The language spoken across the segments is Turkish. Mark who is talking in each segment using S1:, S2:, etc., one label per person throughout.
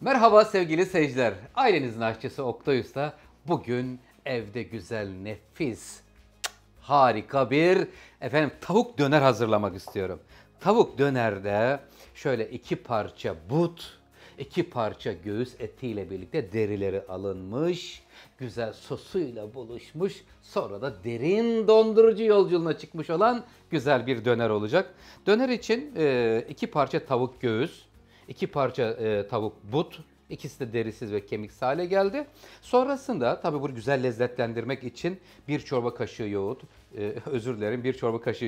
S1: Merhaba sevgili seyirciler. Ailenizin aşçısı Oktay Usta bugün evde güzel, nefis, harika bir tavuk döner hazırlamak istiyorum. Tavuk dönerde şöyle 2 parça but, 2 parça göğüs etiyle birlikte derileri alınmış, güzel sosuyla buluşmuş, sonra da derin dondurucu yolculuğuna çıkmış olan güzel bir döner olacak. Döner için 2 parça tavuk göğüs, 2 parça tavuk but, ikisi de derisiz ve kemiksiz hale geldi. Sonrasında tabii bunu güzel lezzetlendirmek için 1 çorba kaşığı yoğurt, özür dilerim 1 çorba kaşığı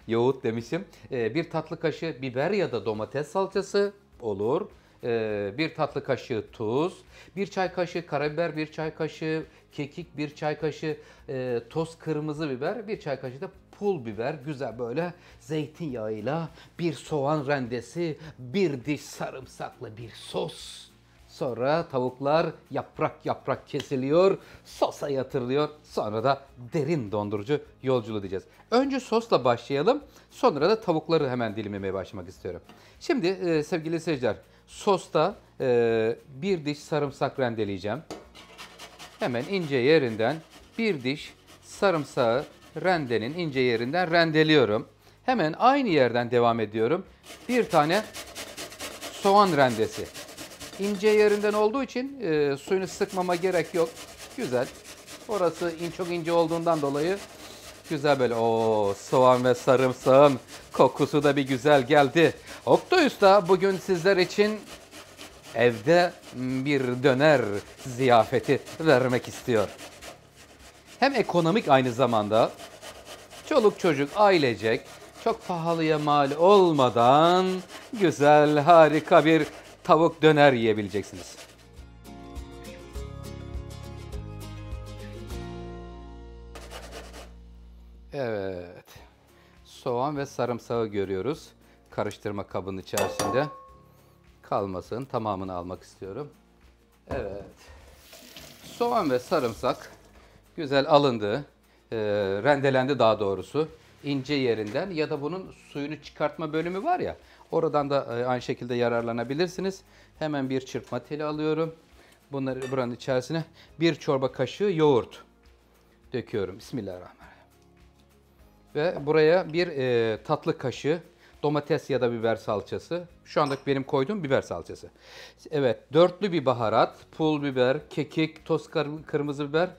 S1: yoğurt demişim. 1 tatlı kaşığı biber ya da domates salçası olur. 1 tatlı kaşığı tuz, 1 çay kaşığı karabiber, 1 çay kaşığı kekik, 1 çay kaşığı toz kırmızı biber, 1 çay kaşığı da pul biber, güzel böyle zeytinyağıyla bir soğan rendesi, bir diş sarımsaklı bir sos. Sonra tavuklar yaprak yaprak kesiliyor, sosa yatırılıyor. Sonra da derin dondurucu yolculuğu diyeceğiz. Önce sosla başlayalım. Sonra da tavukları hemen dilimlemeye başlamak istiyorum. Şimdi sevgili seyirciler, sosta bir diş sarımsak rendeleyeceğim. Hemen ince yerinden bir diş sarımsağı rendenin ince yerinden rendeliyorum. Hemen aynı yerden devam ediyorum. Bir tane soğan rendesi. İnce yerinden olduğu için suyunu sıkmama gerek yok. Güzel. Orası çok ince olduğundan dolayı güzel böyle o soğan ve sarımsağın kokusu da bir güzel geldi. Oktay Usta bugün sizler için evde bir döner ziyafeti vermek istiyor. Hem ekonomik aynı zamanda çoluk çocuk ailecek çok pahalıya mal olmadan güzel harika bir tavuk döner yiyebileceksiniz. Evet. Soğan ve sarımsağı görüyoruz. Karıştırma kabının içerisinde. Kalmasın. Tamamını almak istiyorum. Evet. Soğan ve sarımsak güzel alındı. Rendelendi daha doğrusu. İnce yerinden ya da bunun suyunu çıkartma bölümü var ya. Oradan da aynı şekilde yararlanabilirsiniz. Hemen bir çırpma teli alıyorum. Bunları buranın içerisine 1 çorba kaşığı yoğurt döküyorum. Bismillahirrahmanirrahim. Ve buraya 1 tatlı kaşığı domates ya da biber salçası. Şu andaki benim koyduğum biber salçası. Evet, dörtlü bir baharat, pul biber, kekik, toz kırmızı biber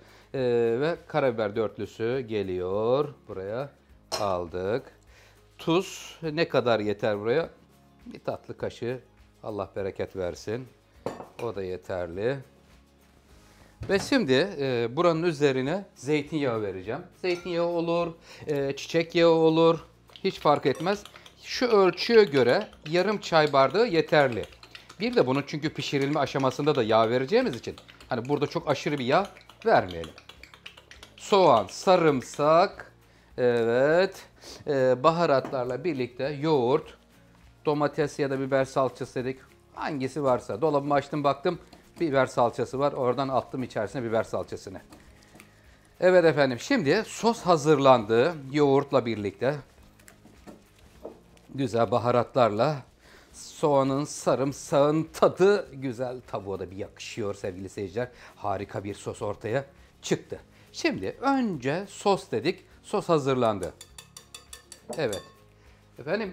S1: ve karabiber dörtlüsü geliyor. Buraya aldık. Tuz ne kadar yeter buraya? 1 tatlı kaşığı. Allah bereket versin. O da yeterli. Ve şimdi buranın üzerine zeytinyağı vereceğim. Zeytinyağı olur, çiçek yağı olur. Hiç fark etmez. Şu ölçüye göre yarım çay bardağı yeterli. Bir de bunun çünkü pişirilme aşamasında da yağ vereceğimiz için hani burada çok aşırı bir yağ vermeyelim. Soğan, sarımsak, evet, baharatlarla birlikte yoğurt, domates ya da biber salçası dedik. Hangisi varsa. Dolabımı açtım baktım biber salçası var. Oradan attım içerisine biber salçasını. Evet efendim, şimdi sos hazırlandı. Yoğurtla birlikte. Güzel baharatlarla. Soğanın, sarımsağın tadı güzel. Tavuğa da bir yakışıyor sevgili seyirciler. Harika bir sos ortaya çıktı. Şimdi önce sos dedik. Sos hazırlandı. Evet. Efendim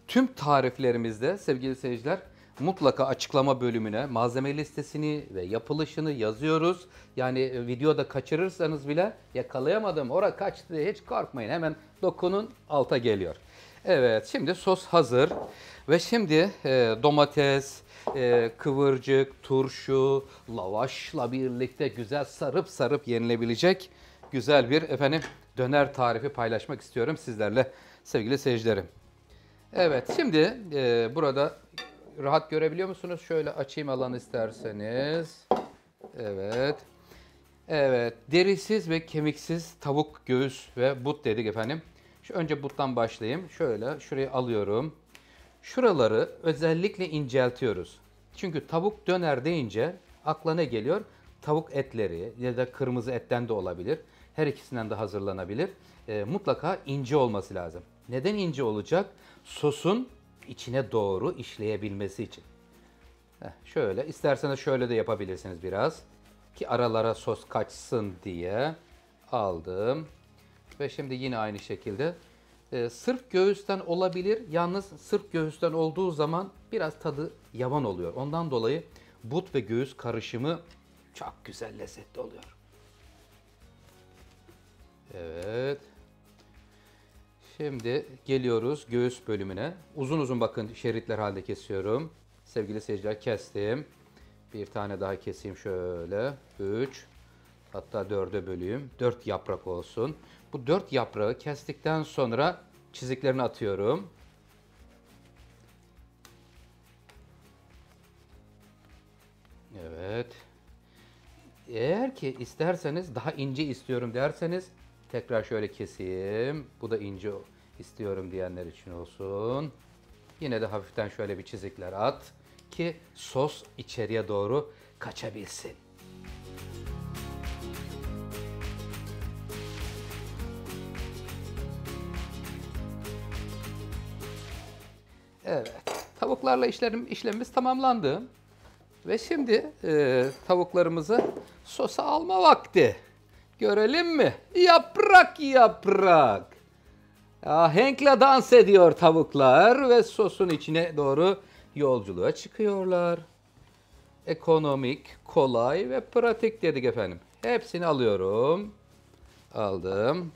S1: tüm tariflerimizde sevgili seyirciler mutlaka açıklama bölümüne malzeme listesini ve yapılışını yazıyoruz. Yani videoda kaçırırsanız bile yakalayamadım, ora kaçtı diye hiç korkmayın. Hemen dokunun, alta geliyor. Evet, şimdi sos hazır. Ve şimdi domates, kıvırcık, turşu, lavaşla birlikte güzel sarıp sarıp yenilebilecek güzel bir döner tarifi paylaşmak istiyorum sizlerle sevgili seyircilerim. Evet, şimdi burada rahat görebiliyor musunuz? Şöyle açayım alanı isterseniz. Evet. Evet, derisiz ve kemiksiz tavuk göğüs ve but dedik efendim. Önce buttan başlayayım. Şöyle şurayı alıyorum. Şuraları özellikle inceltiyoruz. Çünkü tavuk döner deyince akla ne geliyor? Tavuk etleri ya da kırmızı etten de olabilir. Her ikisinden de hazırlanabilir. Mutlaka ince olması lazım. Neden ince olacak? Sosun içine doğru işleyebilmesi için. Şöyle, isterseniz şöyle de yapabilirsiniz biraz. Ki aralara sos kaçsın diye aldım. Ve şimdi yine aynı şekilde sırf göğüsten olabilir. Yalnız sırf göğüsten olduğu zaman biraz tadı yavan oluyor. Ondan dolayı but ve göğüs karışımı çok güzel, lezzetli oluyor. Evet. Şimdi geliyoruz göğüs bölümüne. Uzun uzun bakın şeritler halinde kesiyorum. Sevgili seyirciler, kestim. Bir tane daha keseyim şöyle. 3. Hatta 4'e böleyim. 4 yaprak olsun. Bu 4 yaprağı kestikten sonra çiziklerini atıyorum. Evet. Eğer ki isterseniz daha ince istiyorum derseniz tekrar şöyle keseyim. Bu da ince istiyorum diyenler için olsun. Yine de hafiften şöyle bir çizikler at ki sos içeriye doğru kaçabilsin. Evet, tavuklarla işlemimiz tamamlandı. Ve şimdi tavuklarımızı sosa alma vakti. Görelim mi? Yaprak yaprak. Ahenkle dans ediyor tavuklar ve sosun içine doğru yolculuğa çıkıyorlar. Ekonomik, kolay ve pratik dedik efendim. Hepsini alıyorum. Aldım.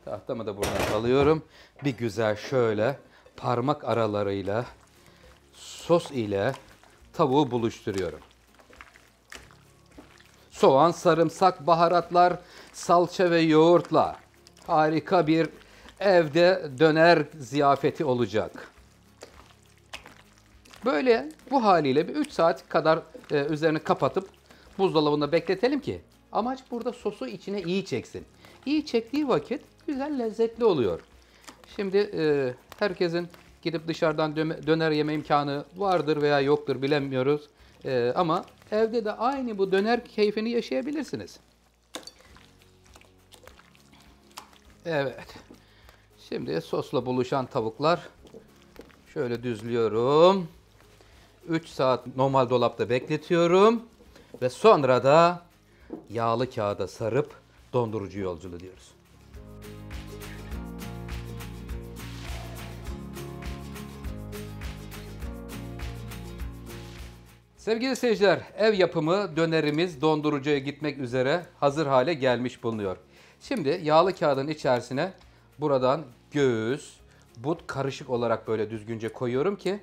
S1: Tahtamı da buradan alıyorum. Bir güzel şöyle parmak aralarıyla sos ile tavuğu buluşturuyorum. Soğan, sarımsak, baharatlar, salça ve yoğurtla harika bir evde döner ziyafeti olacak. Böyle bu haliyle bir 3 saat kadar üzerini kapatıp buzdolabında bekletelim ki amaç burada sosu içine iyi çeksin. İyi çektiği vakit güzel lezzetli oluyor. Şimdi herkesin gidip dışarıdan döner yeme imkanı vardır veya yoktur bilemiyoruz. Ama evde de aynı bu döner keyfini yaşayabilirsiniz. Evet. Şimdi sosla buluşan tavuklar şöyle düzlüyorum. 3 saat normal dolapta bekletiyorum. Ve sonra da yağlı kağıda sarıp dondurucu yolculuğu diyoruz. Sevgili seyirciler, ev yapımı dönerimiz dondurucuya gitmek üzere hazır hale gelmiş bulunuyor. Şimdi yağlı kağıdın içerisine buradan göğüs, but karışık olarak böyle düzgünce koyuyorum ki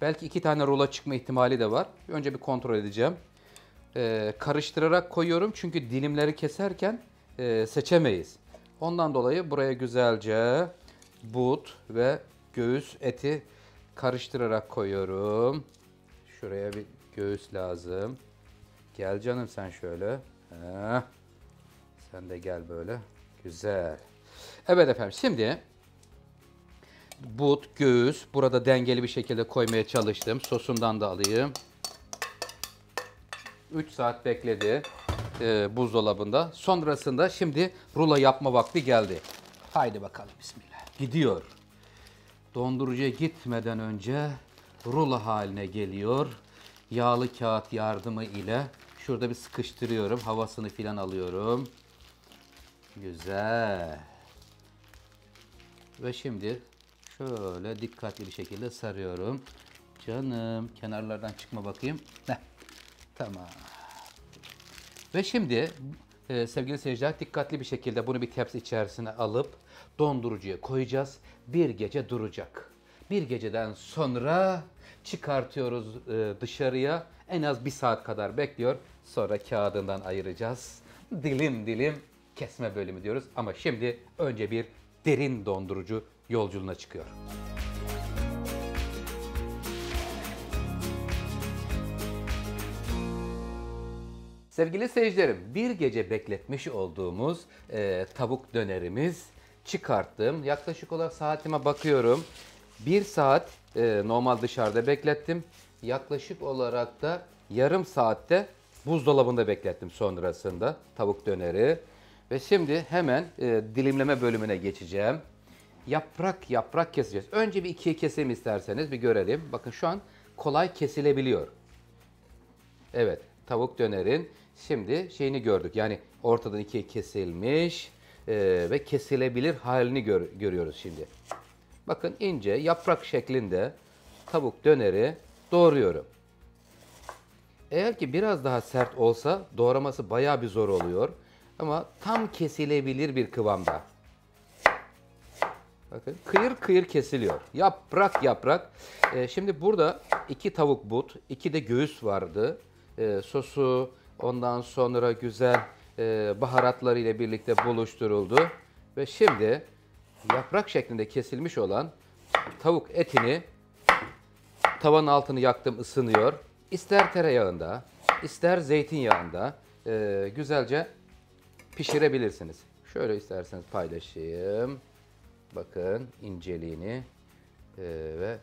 S1: belki 2 tane rulo çıkma ihtimali de var. Önce bir kontrol edeceğim. Karıştırarak koyuyorum çünkü dilimleri keserken seçemeyiz. Ondan dolayı buraya güzelce but ve göğüs eti karıştırarak koyuyorum. Şuraya bir göğüs lazım. Gel canım sen şöyle. Heh. Sen de gel böyle. Güzel. Evet efendim, şimdi but, göğüs burada dengeli bir şekilde koymaya çalıştım. Sosundan da alayım. 3 saat bekledi buzdolabında. Sonrasında şimdi rulo yapma vakti geldi. Haydi bakalım, bismillah. Gidiyor. Dondurucuya gitmeden önce rulo haline geliyor. Yağlı kağıt yardımı ile şurada bir sıkıştırıyorum. Havasını filan alıyorum. Güzel. Ve şimdi şöyle dikkatli bir şekilde sarıyorum. Canım, kenarlardan çıkma bakayım. Heh. Tamam. Ve şimdi sevgili seyirciler, dikkatli bir şekilde bunu bir tepsi içerisine alıp dondurucuya koyacağız. Bir gece duracak. Bir geceden sonra çıkartıyoruz dışarıya. En az 1 saat kadar bekliyor. Sonra kağıdından ayıracağız. Dilim dilim kesme bölümü diyoruz. Ama şimdi önce bir derin dondurucu yolculuğuna çıkıyor. Sevgili seyircilerim, bir gece bekletmiş olduğumuz tavuk dönerimiz çıkarttım. Yaklaşık olarak saatime bakıyorum. 1 saat normal dışarıda beklettim. Yaklaşık olarak da yarım saatte buzdolabında beklettim sonrasında tavuk döneri. Ve şimdi hemen dilimleme bölümüne geçeceğim. Yaprak yaprak keseceğiz. Önce bir ikiye keselim isterseniz, bir görelim. Bakın şu an kolay kesilebiliyor. Evet, tavuk dönerin şimdi şeyini gördük. Yani ortadan ikiye kesilmiş ve kesilebilir halini görüyoruz şimdi. Bakın ince yaprak şeklinde tavuk döneri doğruyorum. Eğer ki biraz daha sert olsa doğraması bayağı bir zor oluyor. Ama tam kesilebilir bir kıvamda. Bakın kıyır kıyır kesiliyor. Yaprak yaprak. Şimdi burada 2 tavuk but, 2 de göğüs vardı. Sosu ondan sonra güzel baharatları ile birlikte buluşturuldu. Ve şimdi yaprak şeklinde kesilmiş olan tavuk etini tavanın altını yaktım, ısınıyor. İster tereyağında, ister zeytinyağında güzelce pişirebilirsiniz. Şöyle isterseniz paylaşayım. Bakın inceliğini ve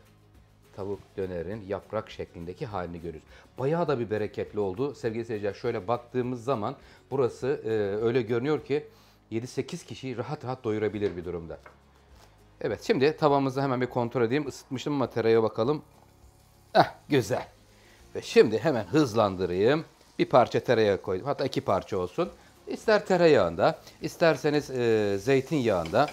S1: tavuk dönerin yaprak şeklindeki halini görüyoruz. Bayağı da bir bereketli oldu. Sevgili seyirciler, şöyle baktığımız zaman burası öyle görünüyor ki 7-8 kişiyi rahat rahat doyurabilir bir durumda. Evet, şimdi tavamızı hemen bir kontrol edeyim. Isıtmıştım ama tereyağı bakalım. Güzel. Ve şimdi hemen hızlandırayım. Bir parça tereyağı koydum. Hatta 2 parça olsun. İster tereyağında, isterseniz zeytinyağında,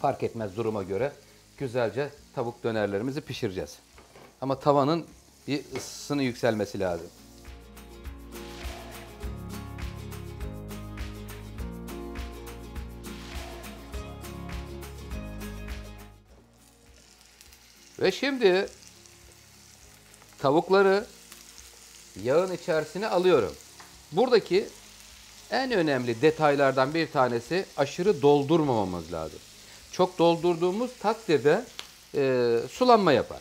S1: fark etmez duruma göre güzelce tavuk dönerlerimizi pişireceğiz. Ama tavanın bir ısısının yükselmesi lazım. Ve şimdi tavukları yağın içerisine alıyorum. Buradaki en önemli detaylardan bir tanesi aşırı doldurmamamız lazım. Çok doldurduğumuz takdirde sulanma yapar.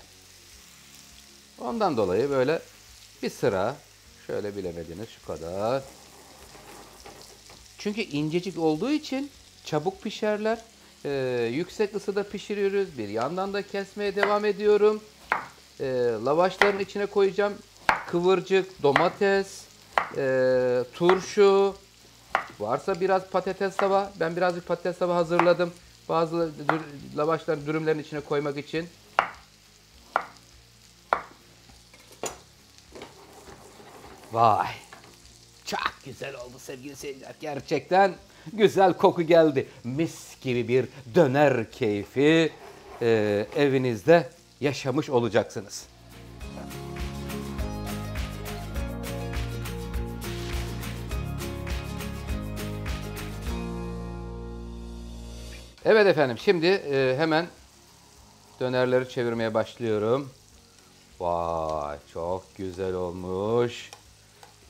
S1: Ondan dolayı böyle bir sıra, şöyle bilemediniz şu kadar. Çünkü incecik olduğu için çabuk pişerler. Yüksek ısıda pişiriyoruz. Bir yandan da kesmeye devam ediyorum. Lavaşların içine koyacağım. Kıvırcık, domates, turşu. Varsa biraz patates tava. Ben birazcık patates tava hazırladım. Bazı lavaşların, dürümlerin içine koymak için. Vay. Çok güzel oldu sevgili seyirciler. Gerçekten güzel koku geldi. Mis gibi bir döner keyfi evinizde yaşamış olacaksınız. Evet efendim, şimdi hemen dönerleri çevirmeye başlıyorum. Vay, çok güzel olmuş.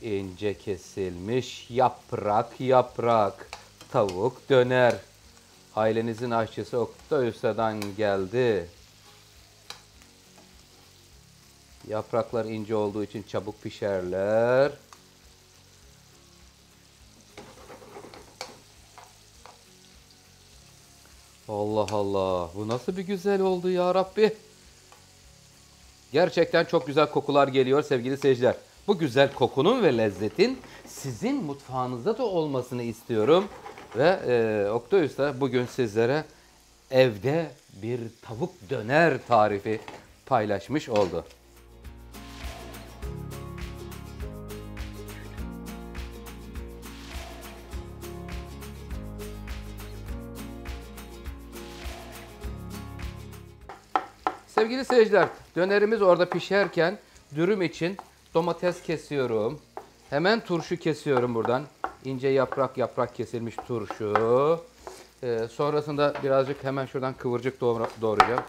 S1: İnce kesilmiş yaprak yaprak tavuk döner. Ailenizin aşçısı Oktay Usta'dan geldi. Yapraklar ince olduğu için çabuk pişerler. Allah Allah, bu nasıl bir güzel oldu ya Rabbi. Gerçekten çok güzel kokular geliyor sevgili seyirciler. Bu güzel kokunun ve lezzetin sizin mutfağınızda da olmasını istiyorum. Ve Oktay Usta bugün sizlere evde bir tavuk döner tarifi paylaşmış oldu. Sevgili seyirciler, dönerimiz orada pişerken dürüm için domates kesiyorum. Hemen turşu kesiyorum buradan. İnce yaprak yaprak kesilmiş turşu. Sonrasında birazcık hemen şuradan kıvırcık doğrayacağım.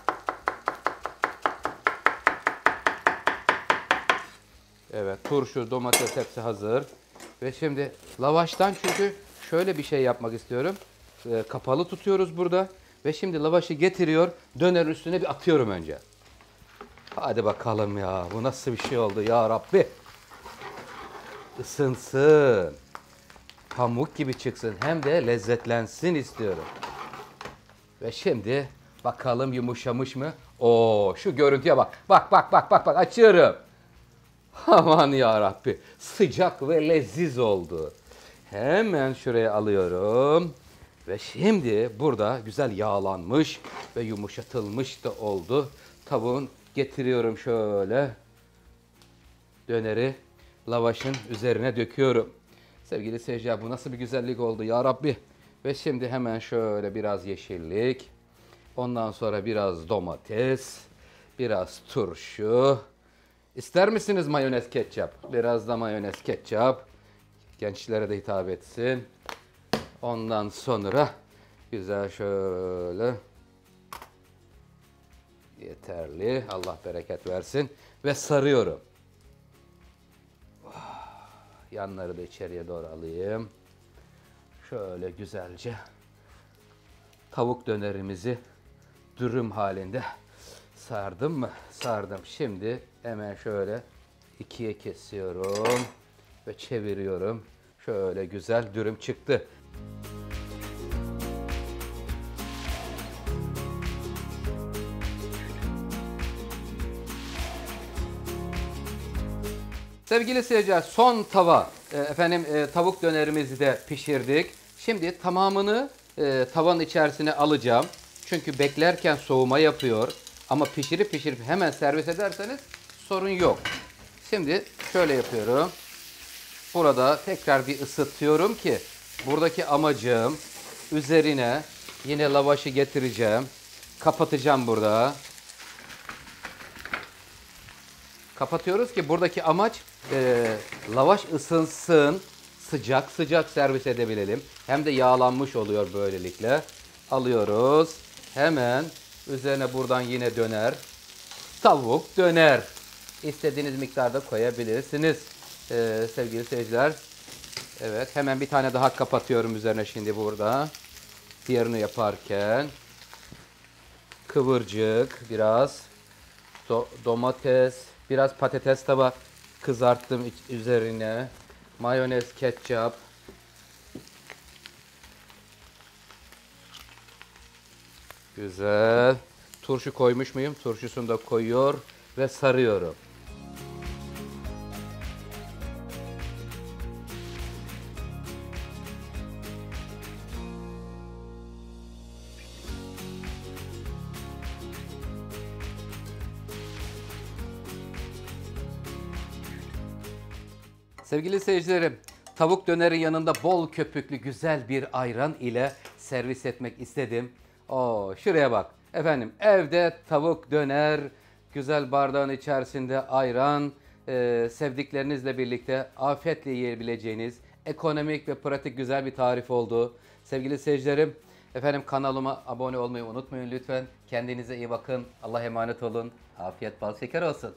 S1: Evet, turşu, domates hepsi hazır. Ve şimdi lavaştan, çünkü şöyle bir şey yapmak istiyorum. Kapalı tutuyoruz burada. Ve şimdi lavaşı getiriyor, döner üstüne bir atıyorum önce. Hadi bakalım ya, bu nasıl bir şey oldu ya Rabbi. Isınsın. Pamuk gibi çıksın, hem de lezzetlensin istiyorum. Ve şimdi bakalım yumuşamış mı? Oo, şu görüntüye bak. Bak açıyorum. Aman ya Rabbi, sıcak ve leziz oldu. Hemen şuraya alıyorum. Ve şimdi burada güzel yağlanmış ve yumuşatılmış da oldu. Tavuğun getiriyorum şöyle döneri. lavaşın üzerine döküyorum. Sevgili seyirciler, bu nasıl bir güzellik oldu ya Rabbi. Ve şimdi hemen şöyle biraz yeşillik. Ondan sonra biraz domates. Biraz turşu. İster misiniz mayonez ketçap? Biraz da mayonez ketçap. Gençlere de hitap etsin. Ondan sonra güzel şöyle. Yeterli. Allah bereket versin. Ve sarıyorum. Yanları da içeriye doğru alayım. Şöyle güzelce tavuk dönerimizi dürüm halinde sardım mı? Sardım. Şimdi hemen şöyle ikiye kesiyorum ve çeviriyorum. Şöyle güzel dürüm çıktı. Sevgili seyirciler, son tava. Tavuk dönerimizi de pişirdik. Şimdi tamamını tavanın içerisine alacağım. Çünkü beklerken soğuma yapıyor. Ama pişirip hemen servis ederseniz sorun yok. Şimdi şöyle yapıyorum. Burada tekrar bir ısıtıyorum ki buradaki amacım üzerine yine lavaşı getireceğim. Kapatacağım burada. Kapatıyoruz ki buradaki amaç lavaş ısınsın, sıcak sıcak servis edebilelim. Hem de yağlanmış oluyor böylelikle. Alıyoruz. Hemen üzerine buradan yine döner. Tavuk döner. İstediğiniz miktarda koyabilirsiniz sevgili seyirciler. Evet, hemen bir tane daha kapatıyorum üzerine şimdi burada. Diğerini yaparken. Kıvırcık biraz. Domates. Biraz patates tava kızarttım üzerine. Mayonez, ketçap. Güzel. Turşu koymuş muyum? Turşusunu da koyuyor ve sarıyorum. Sevgili seyircilerim, tavuk döneri yanında bol köpüklü güzel bir ayran ile servis etmek istedim. Oo, şuraya bak. Efendim, evde tavuk döner, güzel bardağın içerisinde ayran, sevdiklerinizle birlikte afiyetle yiyebileceğiniz ekonomik ve pratik güzel bir tarif oldu. Sevgili seyircilerim, efendim kanalıma abone olmayı unutmayın lütfen. Kendinize iyi bakın. Allah'a emanet olun. Afiyet bal şeker olsun.